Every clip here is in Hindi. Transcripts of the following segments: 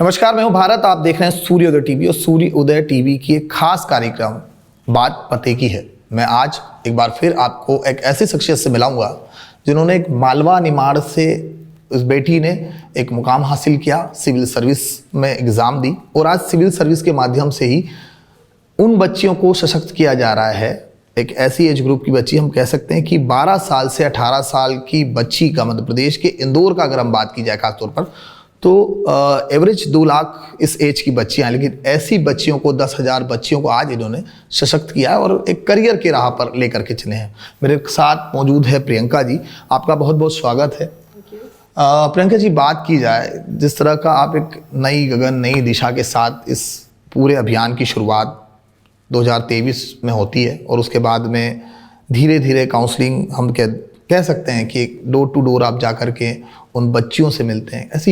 नमस्कार, मैं हूं भारत। आप देख रहे हैं सूर्योदय टीवी और सूर्योदय टीवी की एक खास कार्यक्रम बात पते की है। मैं आज एक बार फिर आपको एक ऐसी शख्सियत से मिलाऊंगा जिन्होंने एक मालवा निमाड़ से उस बेटी ने एक मुकाम हासिल किया, सिविल सर्विस में एग्ज़ाम दी और आज सिविल सर्विस के माध्यम से ही उन बच्चियों को सशक्त किया जा रहा है। एक ऐसी एज ग्रुप की बच्ची, हम कह सकते हैं कि 12 साल से 18 साल की बच्ची का, मध्य प्रदेश के इंदौर का अगर हम बात की जाए खासतौर पर, तो एवरेज 2 लाख इस एज की बच्चियां, लेकिन ऐसी बच्चियों को 10,000 बच्चियों को आज इन्होंने सशक्त किया है और एक करियर के राह पर लेकर के चले हैं। मेरे साथ मौजूद है प्रियंका जी, आपका बहुत बहुत स्वागत है। प्रियंका जी, बात की जाए जिस तरह का आप एक नई गगन, नई दिशा के साथ इस पूरे अभियान की शुरुआत 2023 में होती है और उसके बाद में धीरे धीरे काउंसलिंग, हम कह सकते हैं कि डोर टू डोर आप जा कर के उन बच्चियों से मिलते हैं। ऐसी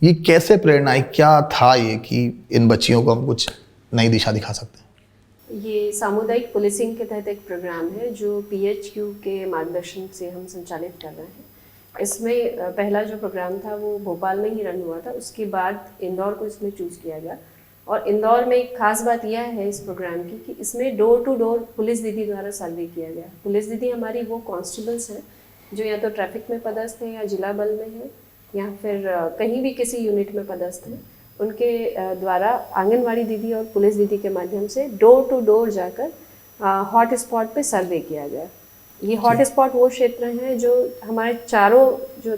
ये कैसे प्रेरणा आई, क्या था ये कि इन बच्चियों को हम कुछ नई दिशा दिखा सकते हैं? ये सामुदायिक पुलिसिंग के तहत एक प्रोग्राम है जो PHQ के मार्गदर्शन से हम संचालित कर रहे हैं। इसमें पहला जो प्रोग्राम था वो भोपाल में ही रन हुआ था, उसके बाद इंदौर को इसमें चूज़ किया गया। और इंदौर में एक खास बात यह है इस प्रोग्राम की कि इसमें डोर टू डोर पुलिस दीदी द्वारा सर्वे किया गया। पुलिस दीदी हमारी वो कांस्टेबल्स हैं जो या तो ट्रैफिक में पदस्थ हैं या जिला बल में हैं या फिर कहीं भी किसी यूनिट में पदस्थ हैं। उनके द्वारा आंगनवाड़ी दीदी और पुलिस दीदी के माध्यम से डोर टू डोर जाकर हॉट स्पॉट पे सर्वे किया गया। ये हॉट स्पॉट वो क्षेत्र हैं जो हमारे चारों जो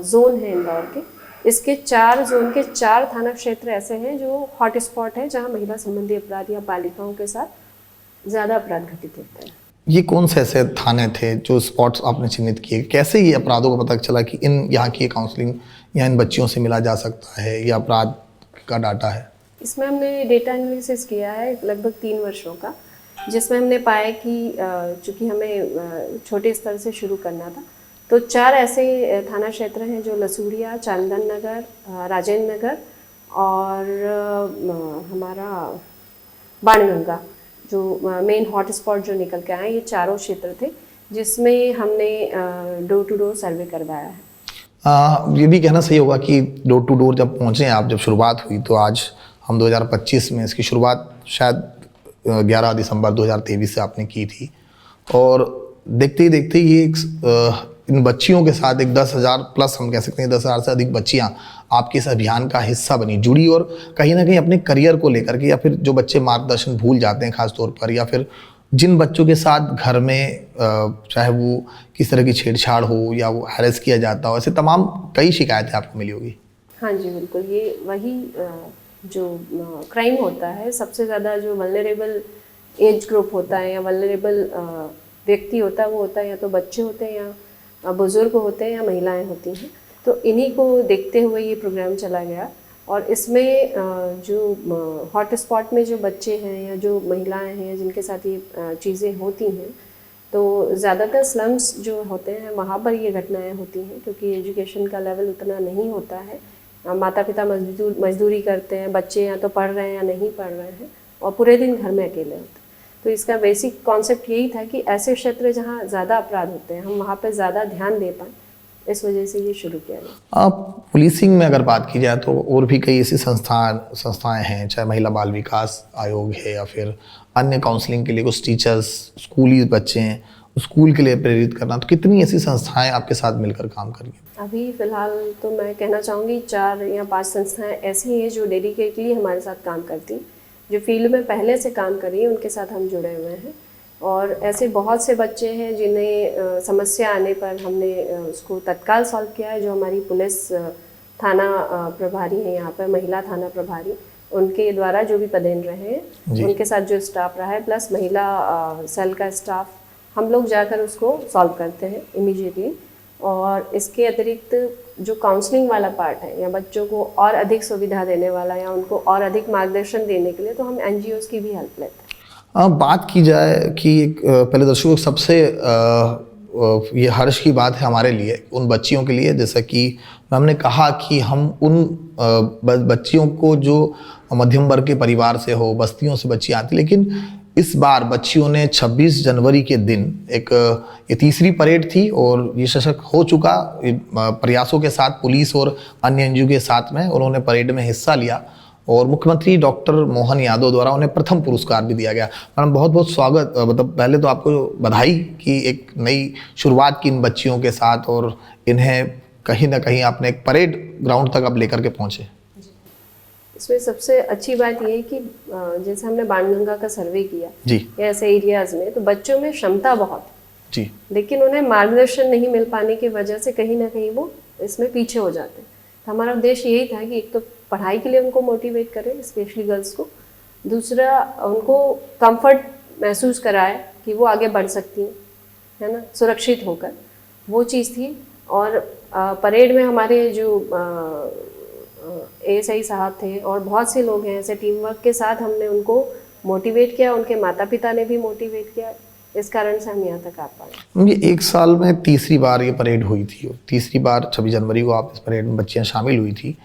जोन हैं इंदौर के, इसके 4 जोन के 4 थाना क्षेत्र ऐसे हैं जो हॉट स्पॉट है जहाँ महिला संबंधी अपराध या बालिकाओं के साथ ज़्यादा अपराध घटित होते हैं। ये कौन से ऐसे थाने थे जो स्पॉट्स आपने चिन्हित किए? कैसे ये अपराधों का पता चला कि इन यहाँ की काउंसलिंग या इन बच्चियों से मिला जा सकता है या अपराध का डाटा है? इसमें हमने डेटा एनालिसिस किया है लगभग 3 वर्षों का, जिसमें हमने पाया कि चूँकि हमें छोटे स्तर से शुरू करना था, तो 4 ऐसे थाना क्षेत्र हैं जो लसूड़िया, चंदन नगर, राजेंद्र नगर और हमारा बाणगंगा, जो मेन हॉट स्पॉट जो निकल के आए, ये चारों क्षेत्र थे जिसमें हमने डोर टू डोर सर्वे करवाया है। ये भी कहना सही होगा कि डोर टू डोर जब पहुँचे आप, जब शुरुआत हुई, तो आज हम 2025 में इसकी शुरुआत शायद 11 दिसंबर 2023 से आपने की थी और देखते ही देखते ये इन बच्चियों के साथ एक 10,000 प्लस, हम कह सकते हैं 10,000 से अधिक बच्चियां आपके इस अभियान का हिस्सा बनी, जुड़ी और कहीं ना कहीं अपने करियर को लेकर के, या फिर जो बच्चे मार्गदर्शन भूल जाते हैं खास तौर पर, या फिर जिन बच्चों के साथ घर में चाहे वो किस तरह की छेड़छाड़ हो या वो हैरेस किया जाता हो, ऐसे तमाम कई शिकायतें आपको मिली होगी। हाँ जी, बिल्कुल। ये वही जो क्राइम होता है, सबसे ज़्यादा जो वल्नरेबल एज ग्रुप होता है या वल्नरेबल व्यक्ति होता है, वो होता है या तो बच्चे होते हैं या बुज़ुर्ग होते हैं या महिलाएं होती हैं। तो इन्हीं को देखते हुए ये प्रोग्राम चला गया और इसमें जो हॉट स्पॉट में जो बच्चे हैं या जो महिलाएं हैं जिनके साथ ये चीज़ें होती हैं, तो ज़्यादातर स्लम्स जो होते हैं वहाँ पर ये घटनाएं होती हैं, क्योंकि एजुकेशन का लेवल उतना नहीं होता है। माता पिता मजदूरी करते हैं, बच्चे या तो पढ़ रहे हैं या नहीं पढ़ रहे हैं और पूरे दिन घर में अकेले होते हैं। तो इसका बेसिक कॉन्सेप्ट यही था कि ऐसे क्षेत्र जहाँ ज़्यादा अपराध होते हैं, हम वहाँ पे ज़्यादा ध्यान दे पाएँ, इस वजह से ये शुरू किया गया। आप पुलिसिंग में अगर बात की जाए तो और भी कई ऐसी संस्थाएं हैं, चाहे महिला बाल विकास आयोग है या फिर अन्य काउंसलिंग के लिए कुछ टीचर्स, स्कूली बच्चे हैं, स्कूल के लिए प्रेरित करना, तो कितनी ऐसी संस्थाएं आपके साथ मिलकर काम कर रही हैं? अभी फ़िलहाल तो मैं कहना चाहूँगी 4 या 5 संस्थाएँ ऐसी हैं जो डेडिकेटली हमारे साथ काम करती हैं, जो फील्ड में पहले से काम कर रही है, उनके साथ हम जुड़े हुए हैं। और ऐसे बहुत से बच्चे हैं जिन्हें समस्या आने पर हमने उसको तत्काल सॉल्व किया है। जो हमारी पुलिस थाना प्रभारी हैं यहाँ पर, महिला थाना प्रभारी, उनके द्वारा जो भी पदेन रहे हैं, उनके साथ जो स्टाफ रहा है, प्लस महिला सेल का स्टाफ, हम लोग जाकर उसको सॉल्व करते हैं इमीडिएटली। और इसके अतिरिक्त जो काउंसलिंग वाला पार्ट है या बच्चों को और अधिक सुविधा देने वाला या उनको और अधिक मार्गदर्शन देने के लिए, तो हम NGOs की भी हेल्प लेते हैं। बात की जाए कि पहले दर्शकों, सबसे ये हर्ष की बात है हमारे लिए, उन बच्चियों के लिए, जैसा कि हमने कहा कि हम उन बच्चियों को जो मध्यम वर्ग के परिवार से हो, बस्तियों से बच्चियाँ आती, लेकिन इस बार बच्चियों ने 26 जनवरी के दिन एक ये तीसरी परेड थी और ये सशक्त हो चुका प्रयासों के साथ पुलिस और अन्य एनजीओ के साथ में उन्होंने परेड में हिस्सा लिया और मुख्यमंत्री डॉक्टर मोहन यादव द्वारा उन्हें प्रथम पुरस्कार भी दिया गया। मैडम बहुत बहुत स्वागत, मतलब पहले तो आपको बधाई कि एक नई शुरुआत की इन बच्चियों के साथ और इन्हें कहीं ना कहीं आपने एक परेड ग्राउंड तक आप लेकर के पहुंचे। इसमें सबसे अच्छी बात यह है कि जैसे हमने बाणगंगा का सर्वे किया जी या ऐसे एरियाज में, तो बच्चों में क्षमता बहुत जी, लेकिन उन्हें मार्गदर्शन नहीं मिल पाने की वजह से कहीं ना कहीं वो इसमें पीछे हो जाते हैं। तो हमारा उद्देश्य यही था कि एक तो पढ़ाई के लिए उनको मोटिवेट करें, स्पेशली गर्ल्स को, दूसरा उनको कंफर्ट महसूस कराए कि वो आगे बढ़ सकती हैं, है ना, सुरक्षित होकर, वो चीज़ थी। और परेड में हमारे जो एएसआई साहब थे और बहुत से लोग हैं, ऐसे टीम वर्क के साथ हमने उनको मोटिवेट किया, उनके माता पिता ने भी मोटिवेट किया, इस कारण से हम यहाँ तक आ पाए। ये एक साल में तीसरी बार ये परेड हुई थी, तीसरी बार 26 जनवरी को आप इस परेड में बच्चियाँ शामिल हुई थी।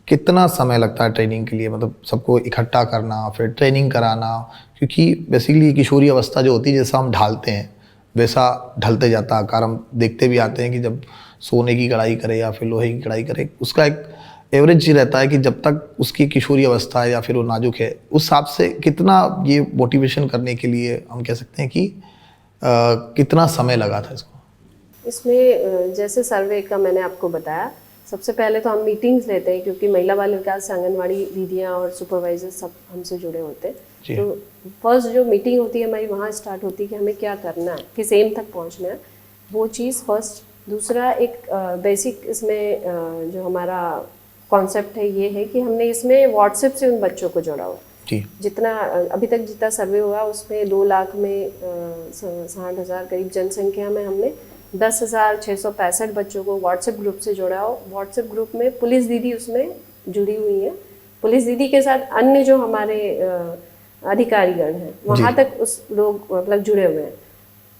कितना समय लगता है ट्रेनिंग के लिए, मतलब सबको इकट्ठा करना फिर ट्रेनिंग कराना, क्योंकि बेसिकली किशोरी अवस्था जो होती है जैसा हम ढालते हैं वैसा ढलते जाता आकार। हम देखते भी आते हैं कि जब सोने की कढ़ाई करे या फिर लोहे की कढ़ाई करे, उसका एक एवरेज ये रहता है कि जब तक उसकी किशोरी अवस्था है या फिर वो नाजुक है, उस हिसाब से कितना ये मोटिवेशन करने के लिए हम कह सकते हैं कि कितना समय लगा था इसको? इसमें जैसे सर्वे का मैंने आपको बताया, सबसे पहले तो हम मीटिंग्स लेते हैं, क्योंकि महिला बाल विकास आंगनवाड़ी दीदियाँ और सुपरवाइजर सब हमसे जुड़े होते हैं। तो फर्स्ट जो मीटिंग होती है हमारी वहाँ स्टार्ट होती है कि हमें क्या करना है, किस एम तक पहुँचना है, वो चीज़ फर्स्ट। दूसरा एक बेसिक इसमें जो हमारा कॉन्सेप्ट है ये है कि हमने इसमें व्हाट्सएप से उन बच्चों को जोड़ा हुआ जी। जितना अभी तक जितना सर्वे हुआ उसमें 2 लाख में 60,000 करीब जनसंख्या में हमने 10,665 बच्चों को व्हाट्सएप ग्रुप से जोड़ा हो। व्हाट्सएप ग्रुप में पुलिस दीदी उसमें जुड़ी हुई है, पुलिस दीदी के साथ अन्य जो हमारे अधिकारीगण हैं वहाँ तक उस लोग मतलब जुड़े हुए हैं।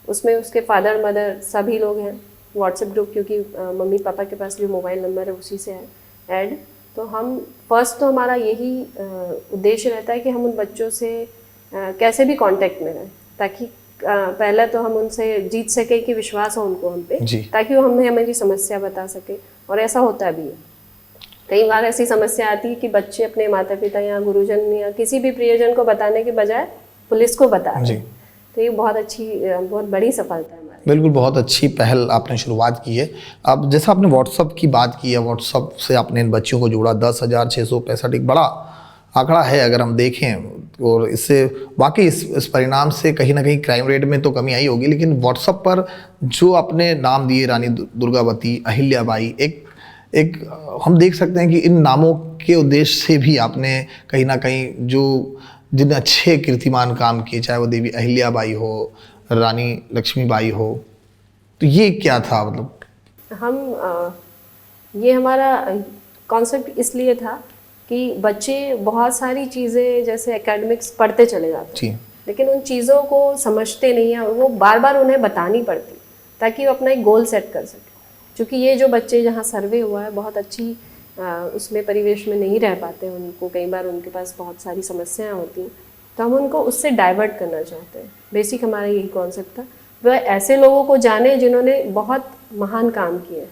उसमें उसके फादर मदर सभी लोग हैं व्हाट्सएप ग्रुप, क्योंकि मम्मी पापा के पास जो मोबाइल नंबर है उसी से है ऐड। तो हम फर्स्ट तो हमारा यही उद्देश्य रहता है कि हम उन बच्चों से कैसे भी कांटेक्ट में रहें, ताकि पहले तो हम उनसे जीत सके कि विश्वास हो उनको हम पे, ताकि वो हमें हमारी समस्या बता सके। और ऐसा होता भी है, कई बार ऐसी समस्या आती है कि बच्चे अपने माता पिता या गुरुजन या किसी भी प्रियजन को बताने के बजाय पुलिस को बता रहे हैं। तो ये बहुत बड़ी सफलता है हमारी। बिल्कुल, बहुत अच्छी पहल आपने शुरुआत की है। अब जैसा आपने व्हाट्सअप की बात की है, व्हाट्सअप से आपने इन बच्चियों को जोड़ा, 10,665 एक बड़ा आंकड़ा है अगर हम देखें, और इससे वाकई इस परिणाम से कहीं ना कहीं क्राइम रेट में तो कमी आई होगी, लेकिन व्हाट्सअप पर जो आपने नाम दिए, रानी दुर्गावती, अहिल्याबाई, एक हम देख सकते हैं कि इन नामों के उद्देश्य से भी आपने कहीं ना कहीं जो जिन अच्छे कीर्तिमान काम किए, चाहे वो देवी अहिल्याबाई हो, रानी लक्ष्मीबाई हो, तो ये क्या था? मतलब हम ये हमारा कॉन्सेप्ट इसलिए था कि बच्चे बहुत सारी चीज़ें जैसे एकेडमिक्स पढ़ते चले जाते हैं, लेकिन उन चीज़ों को समझते नहीं हैं, वो बार बार उन्हें बतानी पड़ती ताकि वो अपना एक गोल सेट कर सके। क्योंकि ये जो बच्चे जहाँ सर्वे हुआ है बहुत अच्छी उसमें परिवेश में नहीं रह पाते, उनको कई बार उनके पास बहुत सारी समस्याएं होती हैं, तो हम उनको उससे डाइवर्ट करना चाहते हैं। बेसिक हमारा यही कॉन्सेप्ट था। वह ऐसे लोगों को जाने जिन्होंने बहुत महान काम किए,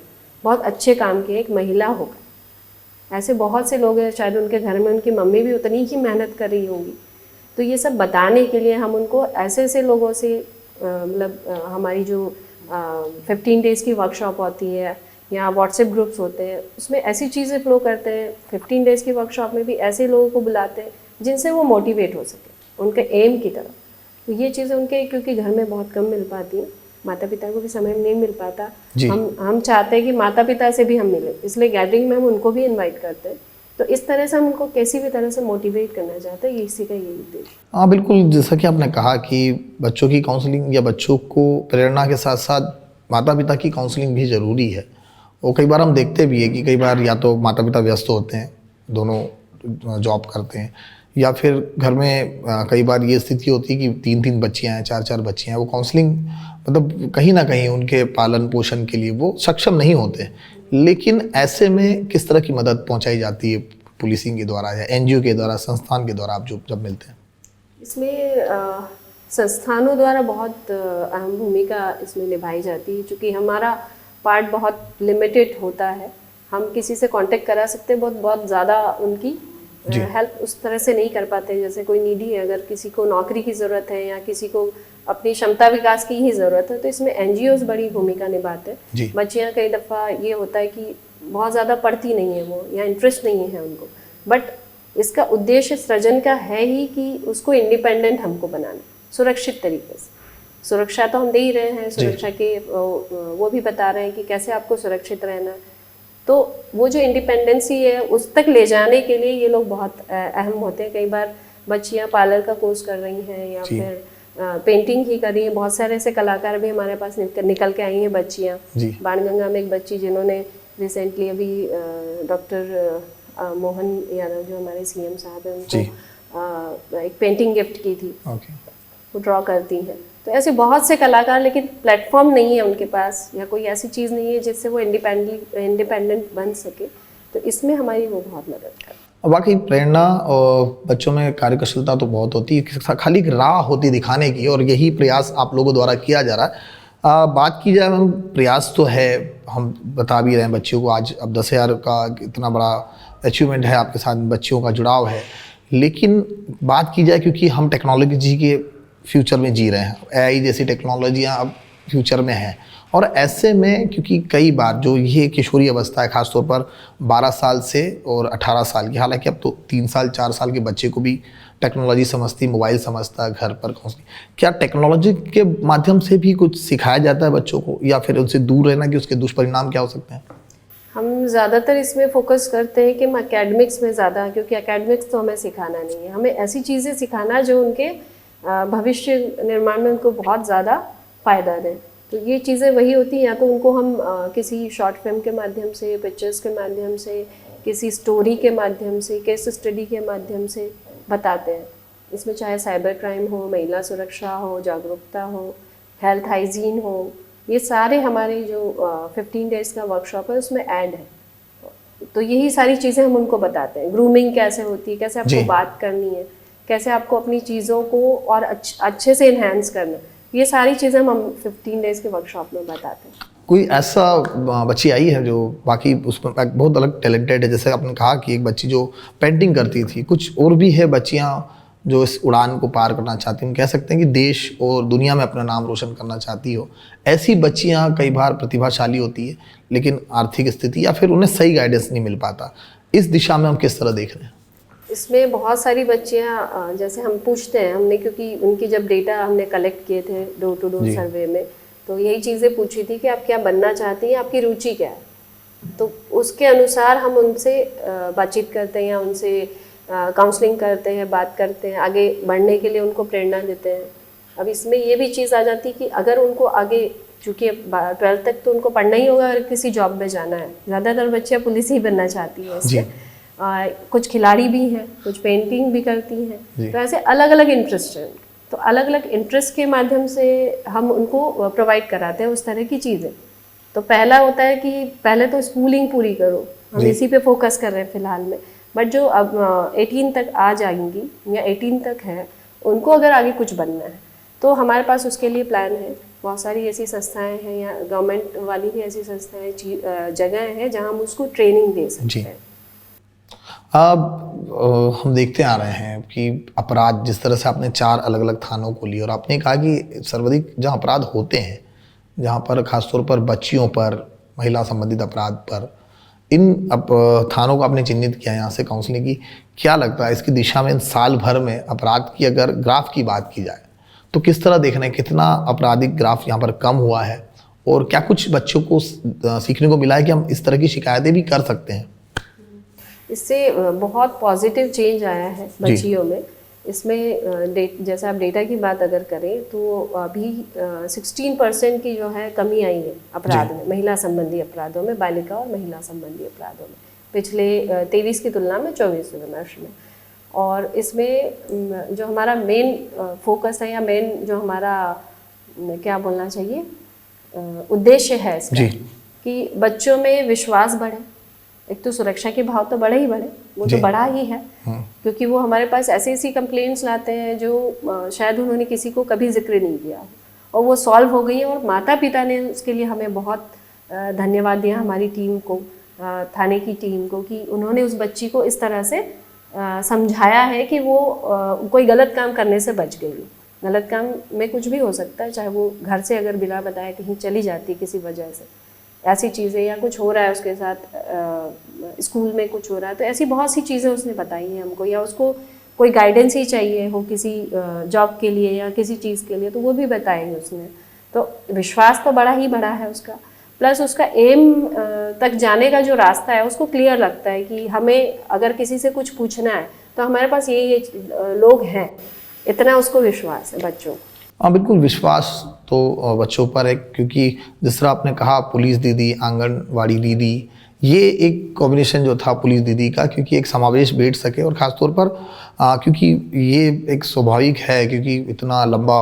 बहुत अच्छे काम किए, एक महिला होकर। ऐसे बहुत से लोग हैं, शायद उनके घर में उनकी मम्मी भी उतनी ही मेहनत कर रही होंगी। तो ये सब बताने के लिए हम उनको ऐसे ऐसे लोगों से मतलब हमारी जो 15 डेज़ की वर्कशॉप होती है या व्हाट्सएप ग्रुप्स होते हैं, उसमें ऐसी चीज़ें फ्लो करते हैं। 15 डेज़ की वर्कशॉप में भी ऐसे लोगों को बुलाते हैं जिनसे वो मोटिवेट हो सके उनके एम की तरफ। तो ये चीज़ें उनके क्योंकि घर में बहुत कम मिल पाती हैं, माता पिता को भी समय नहीं मिल पाता, हम चाहते हैं कि माता पिता से भी हम मिलें, इसलिए गैदरिंग में हम उनको भी इन्वाइट करते हैं। तो इस तरह से हम उनको किसी भी तरह से मोटिवेट करना चाहते हैं, इसी का यही उद्देश्य। हाँ बिल्कुल, जैसा कि आपने कहा कि बच्चों की काउंसलिंग या बच्चों को प्रेरणा के साथ साथ माता पिता की काउंसलिंग भी ज़रूरी है। और कई बार हम देखते भी है कि कई बार या तो माता पिता व्यस्त होते हैं, दोनों जॉब करते हैं, या फिर घर में कई बार ये स्थिति होती है कि 3-3 बच्चियाँ हैं, 4-4 बच्चियाँ हैं, वो काउंसलिंग मतलब कहीं ना कहीं उनके पालन पोषण के लिए वो सक्षम नहीं होते। लेकिन ऐसे में किस तरह की मदद पहुंचाई जाती है पुलिसिंग के द्वारा या एनजीओ के द्वारा, संस्थान के द्वारा, आप जब मिलते हैं? इसमें संस्थानों द्वारा बहुत अहम भूमिका इसमें निभाई जाती है, क्योंकि हमारा पार्ट बहुत लिमिटेड होता है। हम किसी से कांटेक्ट करा सकते हैं, बहुत बहुत ज़्यादा उनकी हेल्प उस तरह से नहीं कर पाते। जैसे कोई नीडी है, अगर किसी को नौकरी की ज़रूरत है या किसी को अपनी क्षमता विकास की ही ज़रूरत है, तो इसमें एनजीओज़ बड़ी भूमिका निभाते हैं। बच्चियाँ कई दफ़ा ये होता है कि बहुत ज़्यादा पढ़ती नहीं है वो, या इंटरेस्ट नहीं है उनको, बट इसका उद्देश्य सृजन का है ही कि उसको इंडिपेंडेंट हमको बनाना, सुरक्षित तरीके से। सुरक्षा तो हम दे ही रहे हैं, सुरक्षा के वो भी बता रहे हैं कि कैसे आपको सुरक्षित रहना है। तो वो जो इंडिपेंडेंसी है उस तक ले जाने के लिए ये लोग बहुत अहम होते हैं। कई बार बच्चियां पार्लर का कोर्स कर रही हैं या फिर पेंटिंग ही कर रही हैं। बहुत सारे ऐसे कलाकार भी हमारे पास निकल के आई हैं बच्चियां। बाणगंगा में एक बच्ची जिन्होंने रिसेंटली अभी डॉक्टर मोहन यादव जो हमारे सीएम साहब हैं उनको एक पेंटिंग गिफ्ट की थी। वो ड्रॉ करती हैं। तो ऐसे बहुत से कलाकार, लेकिन प्लेटफॉर्म नहीं है उनके पास या कोई ऐसी चीज़ नहीं है जिससे वो इंडिपेंडेंट बन सके। तो इसमें हमारी वो बहुत मदद करती है। वाकई प्रेरणा और बच्चों में कार्यकुशलता तो बहुत होती है, खाली एक राह होती दिखाने की, और यही प्रयास आप लोगों द्वारा किया जा रहा है। बात की जाए हम, प्रयास तो है, हम बता भी रहे हैं बच्चियों को। आज अब 10,000 का इतना बड़ा अचीवमेंट है, आपके साथ बच्चियों का जुड़ाव है। लेकिन बात की जाए, क्योंकि हम टेक्नोलॉजी के फ्यूचर में जी रहे हैं, एआई जैसी टेक्नोलॉजियाँ अब फ्यूचर में हैं, और ऐसे में क्योंकि कई बार जो ये किशोरी अवस्था है, ख़ासतौर पर 12 साल से और 18 साल की, हालांकि अब तो 3 साल 4 साल के बच्चे को भी टेक्नोलॉजी समझती, मोबाइल समझता है, घर पर काउंसलिंग, क्या टेक्नोलॉजी के माध्यम से भी कुछ सिखाया जाता है बच्चों को, या फिर उनसे दूर रहना कि उसके दुष्परिणाम क्या हो सकते हैं? हम ज़्यादातर इसमें फोकस करते हैं कि हम एकेडमिक्स में ज़्यादा, क्योंकि एकेडमिक्स तो हमें सिखाना नहीं है, हमें ऐसी चीज़ें सिखाना जो उनके भविष्य निर्माण में उनको बहुत ज़्यादा फ़ायदा दें। तो ये चीज़ें वही होती हैं, या तो उनको हम किसी शॉर्ट फिल्म के माध्यम से, पिक्चर्स के माध्यम से, किसी स्टोरी के माध्यम से, केस स्टडी के माध्यम से बताते हैं। इसमें चाहे साइबर क्राइम हो, महिला सुरक्षा हो, जागरूकता हो, हेल्थ हाइजीन हो, ये सारे हमारे जो 15 डेज़ का वर्कशॉप है उसमें ऐड है। तो यही सारी चीज़ें हम उनको बताते हैं। ग्रूमिंग कैसे होती है, कैसे आपको बात करनी है, कैसे आपको अपनी चीज़ों को और अच्छे से इन्हेंस करना, ये सारी चीज़ें हम 15 डेज़ के वर्कशॉप में बताते हैं। कोई ऐसा बच्ची आई है जो बाकी उसमें बहुत अलग टैलेंटेड है, जैसे आपने कहा कि एक बच्ची जो पेंटिंग करती थी, कुछ और भी है बच्चियाँ जो इस उड़ान को पार करना चाहती हैं, हम कह सकते हैं कि देश और दुनिया में अपना नाम रोशन करना चाहती हो। ऐसी बच्चियाँ कई बार प्रतिभाशाली होती है, लेकिन आर्थिक स्थिति या फिर उन्हें सही गाइडेंस नहीं मिल पाता। इस दिशा में हम किस तरह देख रहे हैं? इसमें बहुत सारी बच्चियाँ, जैसे हम पूछते हैं, हमने क्योंकि उनकी जब डेटा हमने कलेक्ट किए थे डोर टू डोर सर्वे में, तो यही चीज़ें पूछी थी कि आप क्या बनना चाहती हैं, आपकी रुचि क्या है। तो उसके अनुसार हम उनसे बातचीत करते हैं या उनसे काउंसलिंग करते हैं, बात करते हैं, आगे बढ़ने के लिए उनको प्रेरणा देते हैं। अब इसमें ये भी चीज़ आ जाती है कि अगर उनको आगे, चूँकि 12th तक तो उनको पढ़ना ही होगा, अगर किसी जॉब में जाना है, ज़्यादातर बच्चियाँ पुलिस ही बनना चाहती हैं इससे। कुछ खिलाड़ी भी हैं, कुछ पेंटिंग भी करती हैं, तो ऐसे अलग अलग इंटरेस्ट हैं। तो अलग अलग इंटरेस्ट के माध्यम से हम उनको प्रोवाइड कराते हैं उस तरह की चीज़ें। तो पहला होता है कि पहले तो स्कूलिंग पूरी करो, हम इसी पे फोकस कर रहे हैं फ़िलहाल में। बट जो अब 18 तक आ जाएंगी या 18 तक है, उनको अगर आगे कुछ बनना है तो हमारे पास उसके लिए प्लान है। बहुत सारी ऐसी संस्थाएं हैं या गवर्नमेंट वाली भी ऐसी संस्थाएं, जगह हैं जहां हम उसको ट्रेनिंग दे सकते हैं। अब हम देखते आ रहे हैं कि अपराध, जिस तरह से आपने 4 अलग अलग थानों को लिया और आपने कहा कि सर्वाधिक जहां अपराध होते हैं, जहां पर खासतौर पर बच्चियों पर, महिला संबंधित अपराध पर, इन थानों को आपने चिन्हित किया यहाँ से काउंसलिंग की। क्या लगता है इसकी दिशा में साल भर में अपराध की अगर ग्राफ की बात की जाए तो किस तरह देखना है, कितना आपराधिक ग्राफ यहाँ पर कम हुआ है, और क्या कुछ बच्चों को सीखने को मिला है कि हम इस तरह की शिकायतें भी कर सकते हैं? इससे बहुत पॉजिटिव चेंज आया है बच्चियों में। इसमें जैसे आप डेटा की बात अगर करें तो अभी 16% की जो है कमी आई है अपराध में, महिला संबंधी अपराधों में, बालिका और महिला संबंधी अपराधों में, पिछले 23 की तुलना में 24 वर्ष में। और इसमें जो हमारा मेन फोकस है या मेन जो हमारा क्या बोलना चाहिए उद्देश्य है इसका, कि बच्चों में विश्वास बढ़े, एक तो सुरक्षा के भाव तो बढ़े ही बढ़े, वो तो बढ़ा ही है, क्योंकि वो हमारे पास ऐसी ऐसी कंप्लेंट्स लाते हैं जो शायद उन्होंने किसी को कभी जिक्र नहीं किया हो, और वो सॉल्व हो गई है। और माता पिता ने उसके लिए हमें बहुत धन्यवाद दिया, हमारी टीम को, थाने की टीम को, कि उन्होंने उस बच्ची को इस तरह से समझाया है कि वो कोई गलत काम करने से बच गई। गलत काम में कुछ भी हो सकता है, चाहे वो घर से अगर बिना बताए कहीं चली जाती किसी वजह से, ऐसी चीज़ें, या कुछ हो रहा है उसके साथ, स्कूल में कुछ हो रहा है, तो ऐसी बहुत सी चीज़ें उसने बताई हैं हमको, या उसको कोई गाइडेंस ही चाहिए हो किसी जॉब के लिए या किसी चीज़ के लिए, तो वो भी बताई उसने। तो विश्वास तो बड़ा ही बड़ा है उसका, प्लस उसका एम तक जाने का जो रास्ता है उसको क्लियर लगता है कि हमें अगर किसी से कुछ पूछना है तो हमारे पास ये लोग हैं, इतना उसको विश्वास है बच्चों। हाँ बिल्कुल, विश्वास तो बच्चों पर है, क्योंकि जिस तरह आपने कहा पुलिस दीदी, आंगनवाड़ी दीदी, ये एक कॉम्बिनेशन जो था पुलिस दीदी का, क्योंकि एक समावेश बैठ सके, और ख़ासतौर पर क्योंकि ये एक स्वाभाविक है, क्योंकि इतना लंबा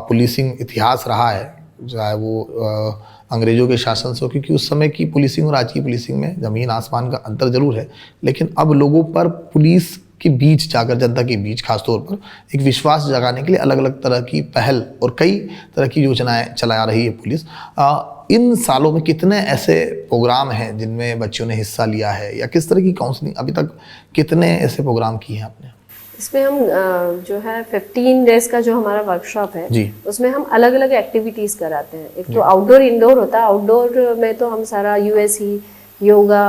पुलिसिंग इतिहास रहा है, चाहे वो अंग्रेज़ों के शासन से हो, क्योंकि उस समय की पुलिसिंग और आज की पुलिसिंग में ज़मीन आसमान का अंतर ज़रूर है, लेकिन अब लोगों पर पुलिस के बीच जाकर, जनता के बीच खासतौर पर एक विश्वास जगाने के लिए अलग अलग तरह की पहल और कई तरह की योजनाएं चला रही है पुलिस। इन सालों में कितने ऐसे प्रोग्राम हैं जिनमें बच्चों ने हिस्सा लिया है, या किस तरह की काउंसलिंग अभी तक कितने ऐसे प्रोग्राम किए हैं आपने? इसमें हम जो है 15 डेज का जो हमारा वर्कशॉप है जी, उसमें हम अलग अलग एक्टिविटीज़ कराते हैं। एक तो आउटडोर इंडोर होता है, आउटडोर में तो हम सारा यूएसई, योगा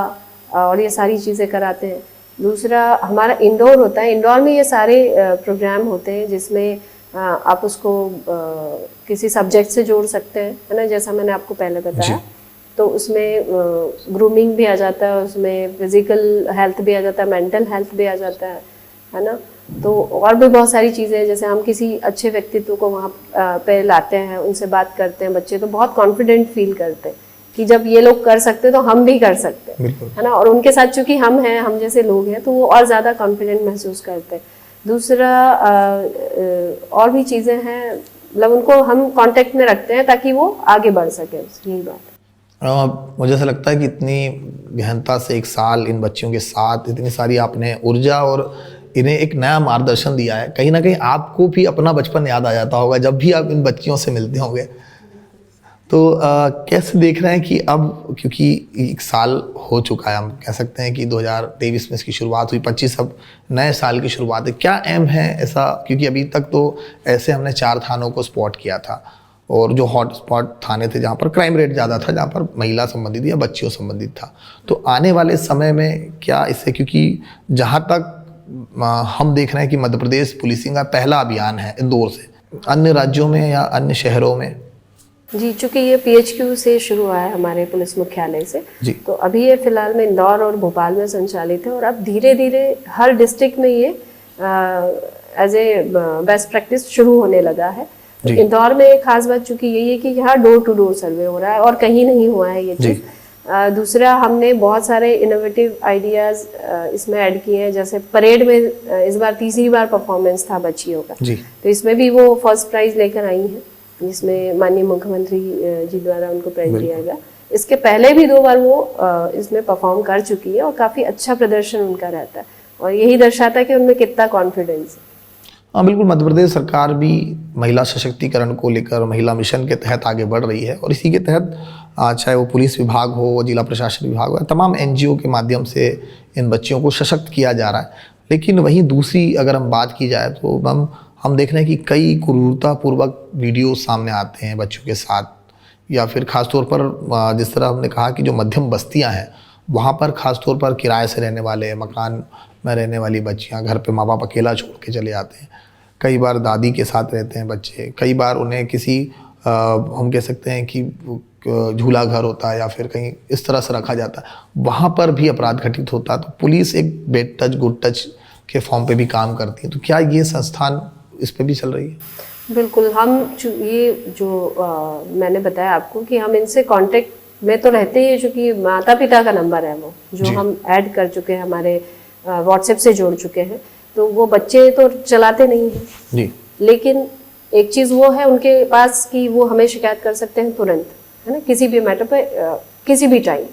और ये सारी चीज़ें कराते हैं। दूसरा हमारा इंडोर होता है, इंडोर में ये सारे प्रोग्राम होते हैं जिसमें आप उसको किसी सब्जेक्ट से जोड़ सकते हैं, है ना, जैसा मैंने आपको पहले बताया। तो उसमें ग्रूमिंग भी आ जाता है, उसमें फिजिकल हेल्थ भी आ जाता है, मेंटल हेल्थ भी आ जाता है ना। तो और भी बहुत सारी चीज़ें हैं, जैसे हम किसी अच्छे व्यक्तित्व को वहाँ पे लाते हैं, उनसे बात करते हैं, बच्चे तो बहुत कॉन्फिडेंट फील करते हैं कि जब ये लोग कर सकते तो हम भी कर सकते हैं, है ना। और उनके साथ चूंकि हम हैं, हम जैसे लोग हैं, तो वो और ज़्यादा कॉन्फिडेंट महसूस करते हैं। दूसरा और भी चीज़ें हैं, मतलब उनको हम कांटेक्ट में रखते हैं ताकि वो आगे बढ़ सके, यही बात। मुझे ऐसा लगता है कि इतनी गहनता से एक साल इन बच्चियों के साथ इतनी सारी आपने ऊर्जा और इन्हें एक नया मार्गदर्शन दिया है, कहीं ना कहीं आपको भी अपना बचपन याद आ जाता होगा जब भी आप इन बच्चियों से मिलते होंगे। तो कैसे देख रहे हैं कि अब, क्योंकि एक साल हो चुका है, हम कह सकते हैं कि 2023 में इसकी शुरुआत हुई, 25 अब नए साल की शुरुआत है, क्या एम है ऐसा? क्योंकि अभी तक तो ऐसे हमने 4 थानों को स्पॉट किया था, और जो हॉट स्पॉट थाने थे जहाँ पर क्राइम रेट ज़्यादा था, जहाँ पर महिला संबंधित या बच्चियों संबंधित था, तो आने वाले समय में क्या इससे, क्योंकि जहाँ तक हम देख रहे हैं कि मध्य प्रदेश पुलिसिंग का पहला अभियान है इंदौर से, अन्य राज्यों में या अन्य शहरों में? जी, चूँकि ये PHQ से शुरू हुआ है हमारे पुलिस मुख्यालय से, जी, तो अभी ये फिलहाल में इंदौर और भोपाल में संचालित है, और अब धीरे धीरे हर डिस्ट्रिक्ट में ये एज ए बेस्ट प्रैक्टिस शुरू होने लगा है। तो इंदौर में एक खास बात चूँकि यही है कि यहाँ डोर टू डोर सर्वे हो रहा है, और कहीं नहीं हुआ है ये चीज़। दूसरा, हमने बहुत सारे इनोवेटिव आइडियाज़ इसमें ऐड किए हैं, जैसे परेड में इस बार तीसरी बार परफॉर्मेंस था बच्चियों का, तो इसमें भी वो फर्स्ट प्राइज़ लेकर आई हैं, जिसमें माननीय मुख्यमंत्री जी द्वारा उनको प्राइज दिया गया। इसके पहले भी 2 बार वो इसमें परफॉर्म कर चुकी है, और काफ़ी अच्छा प्रदर्शन उनका रहता है, और यही दर्शाता है कि उनमें कितना कॉन्फिडेंस है। हाँ बिल्कुल, मध्य प्रदेश सरकार भी महिला सशक्तिकरण को लेकर महिला मिशन के तहत आगे बढ़ रही है, और इसी के तहत चाहे वो पुलिस विभाग हो, जिला प्रशासन विभाग हो, तमाम NGO के माध्यम से इन बच्चियों को सशक्त किया जा रहा है। लेकिन वहीं दूसरी अगर हम बात की जाए तो हम देख रहे हैं कि कई क्रूरतापूर्वक वीडियो सामने आते हैं बच्चों के साथ, या फिर ख़ासतौर पर जिस तरह हमने कहा कि जो मध्यम बस्तियां हैं वहाँ पर ख़ासतौर पर किराए से रहने वाले, मकान में रहने वाली बच्चियां, घर पे माँ बाप अकेला छोड़ के चले जाते हैं, कई बार दादी के साथ रहते हैं बच्चे, कई बार उन्हें किसी हम कह सकते हैं कि झूला घर होता है या फिर कहीं इस तरह से रखा जाता है, वहाँ पर भी अपराध घटित होता है। तो पुलिस एक बेड टच गुड टच के फॉर्म पे भी काम करती है, तो क्या ये संस्थान इस पे भी चल रही है? बिल्कुल, हम ये जो मैंने बताया आपको कि हम इनसे कांटेक्ट में तो रहते ही, चूँकि माता पिता का नंबर है वो जो हम ऐड कर चुके हैं, हमारे व्हाट्सएप से जोड़ चुके हैं, तो वो बच्चे तो चलाते नहीं हैं जी, लेकिन एक चीज़ वो है उनके पास कि वो हमें शिकायत कर सकते हैं तुरंत, है ना, किसी भी मैटर पे किसी भी टाइम।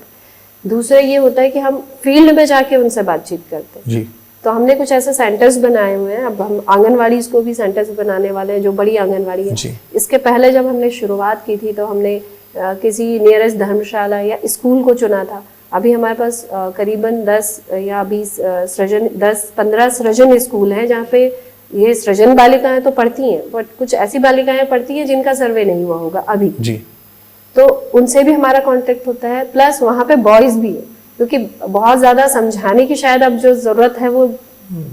दूसरा ये होता है कि हम फील्ड में जाके उनसे बातचीत करते हैं। जी तो हमने कुछ ऐसे सेंटर्स बनाए हुए हैं। अब हम आंगनवाड़ी को भी सेंटर्स बनाने वाले हैं, जो बड़ी आंगनवाड़ी है। जी। इसके पहले जब हमने शुरुआत की थी तो हमने किसी नियरेस्ट धर्मशाला या स्कूल को चुना था। अभी हमारे पास करीबन 10 या 20 10-15 सृजन स्कूल हैं जहाँ पे ये सृजन बालिकाएं तो पढ़ती हैं, बट कुछ ऐसी बालिकाएं पढ़ती हैं जिनका सर्वे नहीं हुआ होगा अभी। जी। तो उनसे भी हमारा कांटेक्ट होता है, प्लस वहाँ पे बॉयज़ भी है, क्योंकि बहुत ज़्यादा समझाने की शायद अब जो ज़रूरत है वो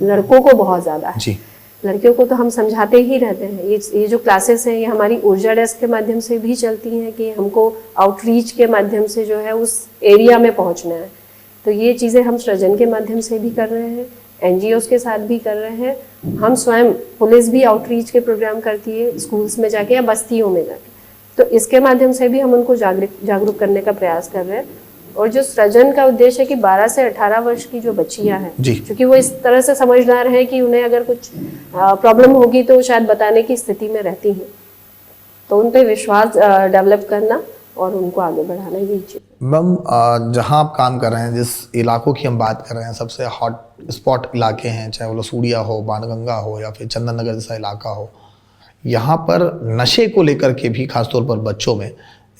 लड़कों को बहुत ज़्यादा है। जी। लड़कियों को तो हम समझाते ही रहते हैं। ये जो क्लासेस हैं ये हमारी ऊर्जा डेस्क के माध्यम से भी चलती हैं कि हमको आउटरीच के माध्यम से जो है उस एरिया में पहुंचना है। तो ये चीज़ें हम सृजन के माध्यम से भी कर रहे हैं, NGOs के साथ भी कर रहे हैं। हम स्वयं पुलिस भी आउटरीच के प्रोग्राम करती है स्कूल्स में जाके या बस्तियों में जाके। तो इसके माध्यम से भी हम उनको जागरूक करने का प्रयास कर रहे हैं। और जो सृजन का उद्देश्य है कि 12 से 18 वर्ष की जो बच्चियां हैं, क्योंकि वो इस तरह से समझदार हैं कि उन्हें अगर कुछ प्रॉब्लम होगी तो शायद बताने की स्थिति में रहती हैं, तो उन पे विश्वास डेवलप करना और उनको आगे बढ़ाना, यही चीज़। मैम, जहाँ आप काम कर रहे हैं, जिस इलाकों की हम बात कर रहे हैं, सबसे हॉट स्पॉट इलाके हैं, चाहे वो लसूड़िया हो, बाणगंगा हो या फिर चंदन नगर जैसा इलाका हो, यहाँ पर नशे को लेकर के भी खासतौर पर बच्चों में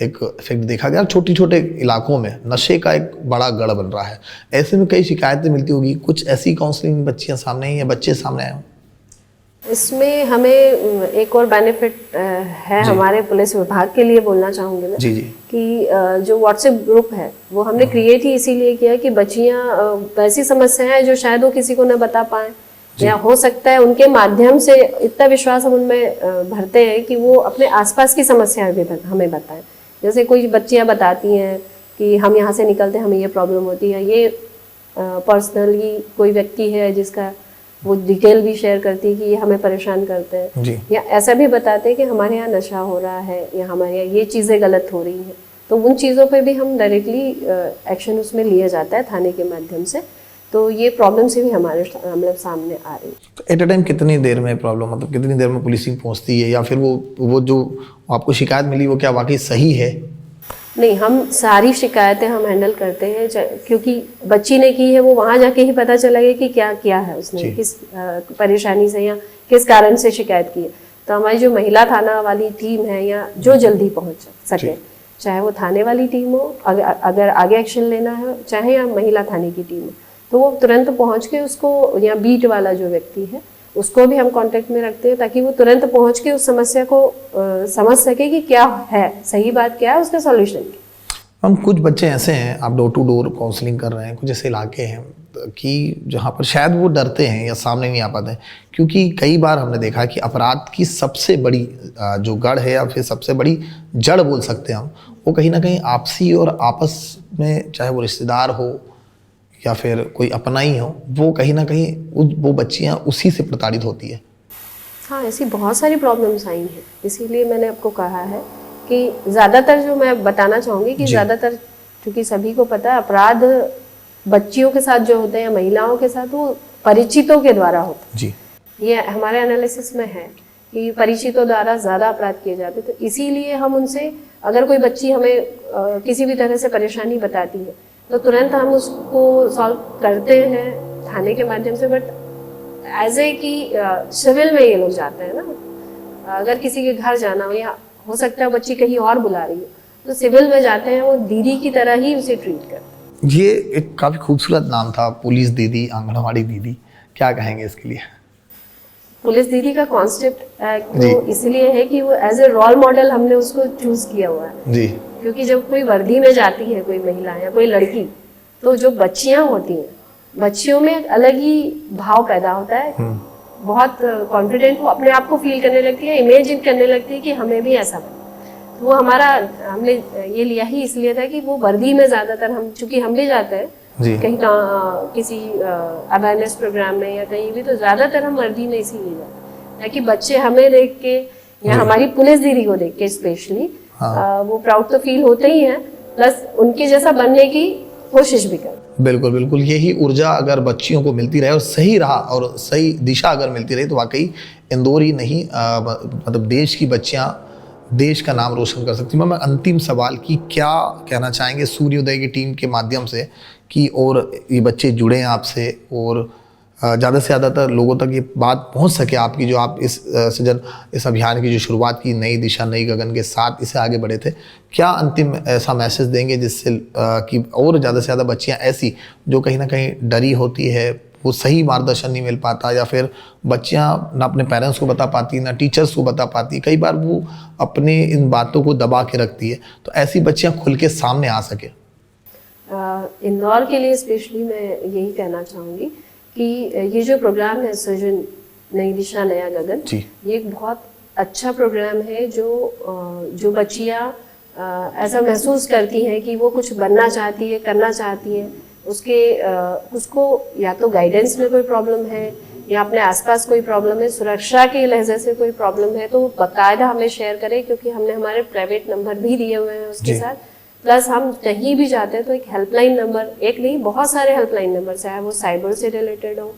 एक इफेक्ट देखा गया। छोटे छोटे इलाकों में नशे का एक बड़ा गढ़ बन रहा है। ऐसे में कई शिकायतें मिलती होगी, कुछ ऐसी काउंसलिंग बच्चियाँ सामने आई या बच्चे सामने आए? इसमें हमें एक और बेनिफिट है हमारे पुलिस विभाग के लिए, बोलना चाहूँगी मैं। जी जी। कि जो व्हाट्सएप ग्रुप है वो हमने क्रिएट ही इसीलिए किया कि बच्चियाँ वैसी समस्याएं हैं जो शायद वो किसी को न बता पाए, या हो सकता है उनके माध्यम से इतना विश्वास हम उनमें भरते हैं कि वो अपने आसपास की समस्याएं भी हमें बताएं। जैसे कोई बच्चियाँ बताती हैं कि हम यहाँ से निकलते हैं, हमें ये प्रॉब्लम होती है, ये पर्सनली कोई व्यक्ति है जिसका वो डिटेल भी शेयर करती है कि ये हमें परेशान करते हैं जी। या ऐसा भी बताते हैं कि हमारे यहाँ नशा हो रहा है या हमारे यहाँ ये चीज़ें गलत हो रही हैं। तो उन चीज़ों पे भी हम डायरेक्टली एक्शन उसमें लिया जाता है थाने के माध्यम से। तो ये प्रॉब्लम से भी हमारे मतलब सामने आ रही है। तो एट अ टाइम कितनी देर में प्रॉब्लम, मतलब कितनी देर में पुलिसिंग पहुंचती है, या फिर वो जो आपको शिकायत मिली वो क्या वाकई सही है? नहीं, हम सारी शिकायतें हम हैंडल करते हैं, क्योंकि बच्ची ने की है, वो वहाँ जाके ही पता चलेगा कि क्या किया है उसने, किस परेशानी से या किस कारण से शिकायत की है। तो हमारी जो महिला थाना वाली टीम है या जो जल्दी पहुँच सके, चाहे वो थाने वाली टीम हो, अगर आगे एक्शन लेना है, चाहे या महिला थाने की टीम हो, तो वो तुरंत पहुँच के उसको, या बीट वाला जो व्यक्ति है उसको भी हम कांटेक्ट में रखते हैं ताकि वो तुरंत पहुंच के उस समस्या को समझ सके कि क्या है, सही बात क्या है, उसका सॉल्यूशन क्या। हम कुछ बच्चे ऐसे हैं, आप डोर टू डोर काउंसलिंग कर रहे हैं, कुछ ऐसे इलाके हैं कि जहाँ पर शायद वो डरते हैं या सामने नहीं आ पाते हैं, क्योंकि कई बार हमने देखा कि अपराध की सबसे बड़ी जो गढ़ है या फिर सबसे बड़ी जड़ बोल सकते हैं हम, वो कहीं ना कहीं आपसी और आपस में, चाहे वो रिश्तेदार हो या फिर कोई अपना ही हो, वो कहीं ना कहीं वो बच्चियां उसी से प्रताड़ित होती है। हाँ, ऐसी बहुत सारी प्रॉब्लम्स आई हैं, इसीलिए मैंने आपको कहा है कि ज़्यादातर जो मैं बताना चाहूँगी कि ज़्यादातर, क्योंकि सभी को पता है अपराध बच्चियों के साथ जो होते हैं या महिलाओं के साथ, वो परिचितों के द्वारा होता है। जी। ये हमारे एनालिसिस में है कि परिचितों द्वारा ज़्यादा अपराध किए जाते हैं। तो इसीलिए हम उनसे, अगर कोई बच्ची हमें किसी भी तरह से परेशानी बताती है तो तुरंत हम उसको सॉल्व करते हैं थाने के माध्यम से। बट एज ए कि सिविल में ये लोग जाते हैं ना, अगर किसी के घर जाना हो या हो सकता है बच्ची कहीं और बुला रही हो, तो सिविल में जाते हैं, वो दीदी की तरह ही उसे ट्रीट करते हैं। ये एक काफ़ी खूबसूरत नाम था, पुलिस दीदी, आंगनवाड़ी दीदी, क्या कहेंगे इसके लिए? पुलिस दीदी का कॉन्सेप्ट तो इसलिए है कि वो एज ए रोल मॉडल हमने उसको चूज किया हुआ है जी। क्योंकि जब कोई वर्दी में जाती है कोई महिला या कोई लड़की, तो जो बच्चियां होती हैं, बच्चियों में एक अलग ही भाव पैदा होता है, बहुत कॉन्फिडेंट वो अपने आप को फील करने लगती है, इमेजिन करने लगती है कि हमें भी ऐसा बने। तो वो हमने ये लिया ही इसलिए था कि वो वर्दी में ज्यादातर, हम चूंकि हम भी जाते हैं कहीं किसी अवेयरनेस प्रोग्राम में या कहीं भी, तो ज्यादातर हम वर्दी में इसीलिए जाते हैं ताकि बच्चे हमें देख के या हमारी पुलिस दीदी को देख के स्पेशली वो प्राउड तो फील होते ही हैं, प्लस उनके जैसा बनने की कोशिश भी करते। बिल्कुल बिल्कुल, यही ऊर्जा अगर बच्चियों को मिलती रहे और सही रहा और सही दिशा अगर मिलती रही, तो वाकई इंदौर ही नहीं मतलब देश की बच्चियां देश का नाम रोशन कर सकती है। मैं अंतिम सवाल कि क्या कहना चाहेंगे सूर्योदय की टीम के माध्यम से कि और ये बच्चे जुड़े हैं आपसे और ज़्यादा से ज़्यादातर लोगों तक ये बात पहुंच सके आपकी, जो आप इस सृजन इस अभियान की जो शुरुआत की नई दिशा नई गगन के साथ इसे आगे बढ़े थे, क्या अंतिम ऐसा मैसेज देंगे जिससे कि और ज़्यादा से ज़्यादा बच्चियां ऐसी जो कहीं ना कहीं डरी होती है, वो सही मार्गदर्शन नहीं मिल पाता, या फिर बच्चियां ना अपने पेरेंट्स को बता पाती ना टीचर्स को बता पाती, कई बार वो अपने इन बातों को दबा के रखती है, तो ऐसी बच्चियां खुल के सामने आ सके? इंदौर के लिए स्पेशली मैं यही कहना चाहूँगी कि ये जो प्रोग्राम है सृजन नई दिशा नया गगन, ये एक बहुत अच्छा प्रोग्राम है जो बच्चियाँ ऐसा महसूस करती हैं कि वो कुछ बनना चाहती है, करना चाहती है, उसको या तो गाइडेंस में कोई प्रॉब्लम है या अपने आसपास कोई प्रॉब्लम है, सुरक्षा के लहजे से कोई प्रॉब्लम है, तो बाकायदा हमें शेयर करें, क्योंकि हमने हमारे प्राइवेट नंबर भी दिए हुए हैं उसके साथ। प्लस हम कहीं भी जाते हैं तो एक हेल्पलाइन नंबर, एक नहीं बहुत सारे हेल्पलाइन नंबर, चाहे वो साइबर से रिलेटेड हो,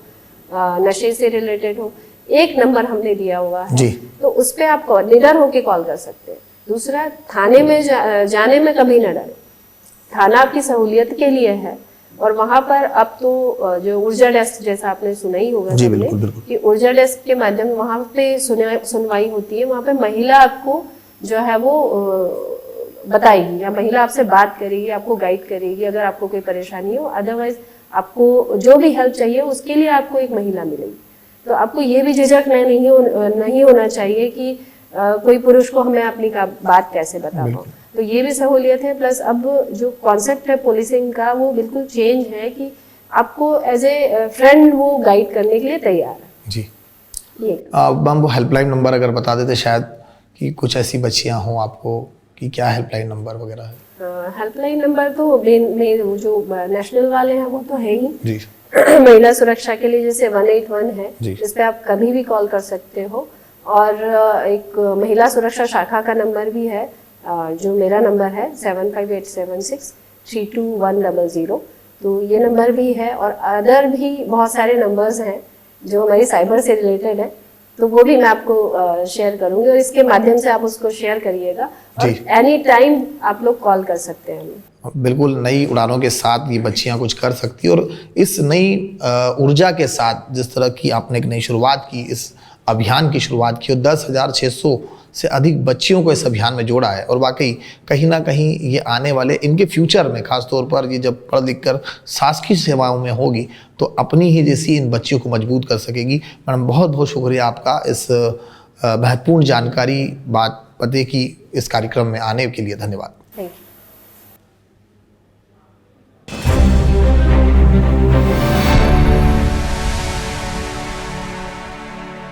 नशे से रिलेटेड हो, एक नंबर हमने दिया हुआ है, तो उस पर आप निडर होके कॉल कर सकते हैं। दूसरा, थाने में जाने में कभी न डरें, थाना आपकी सहूलियत के लिए है, और वहाँ पर अब तो जो ऊर्जा डेस्क जैसा आपने सुना ही होगा कि ऊर्जा डेस्क के माध्यम वहाँ पे सुनवाई होती है, वहाँ पे महिला आपको जो है वो बताएगी या महिला आपसे बात करेगी, आपको गाइड करेगी अगर आपको कोई परेशानी हो। अदरवाइज आपको जो भी हेल्प चाहिए उसके लिए आपको एक महिला मिलेगी। तो आपको ये भी झिझक नहीं होना चाहिए कि कोई पुरुष को हमें अपनी बात कैसे बता पाऊँ, तो ये भी सहूलियत है। प्लस अब जो कॉन्सेप्ट है पुलिसिंग का वो बिल्कुल चेंज है कि आपको एज ए फ्रेंड वो गाइड करने के लिए तैयार है जी। मैम वो हेल्पलाइन नंबर अगर बता देते शायद कि कुछ ऐसी बच्चियां हों आपको कि क्या हेल्पलाइन नंबर वगैरह है? हेल्पलाइन नंबर तो मेन जो नेशनल वाले हैं वो तो है ही जी। महिला सुरक्षा के लिए जैसे 181 है, जिस पे आप कभी भी कॉल कर सकते हो, और एक महिला सुरक्षा शाखा का नंबर भी है जो मेरा नंबर है 7587632100, तो ये नंबर भी है, और अदर भी बहुत सारे नंबर्स हैं जो हमारी साइबर से रिलेटेड है, तो वो भी मैं आपको शेयर करूंगी, और इसके माध्यम से आप उसको शेयर करिएगा और एनी टाइम आप लोग कॉल कर सकते हैं। बिल्कुल नई उड़ानों के साथ ये बच्चियां कुछ कर सकती है, और इस नई ऊर्जा के साथ जिस तरह की आपने एक नई शुरुआत की, इस अभियान की शुरुआत की और 10,600 से अधिक बच्चियों को इस अभियान में जोड़ा है, और वाकई कहीं ना कहीं ये आने वाले इनके फ्यूचर में खास तौर पर ये जब पढ़ लिख कर शासकीय सेवाओं में होगी तो अपनी ही जैसी इन बच्चियों को मजबूत कर सकेगी। मैडम बहुत बहुत शुक्रिया आपका इस महत्वपूर्ण जानकारी बात पते की इस कार्यक्रम में आने के लिए, धन्यवाद।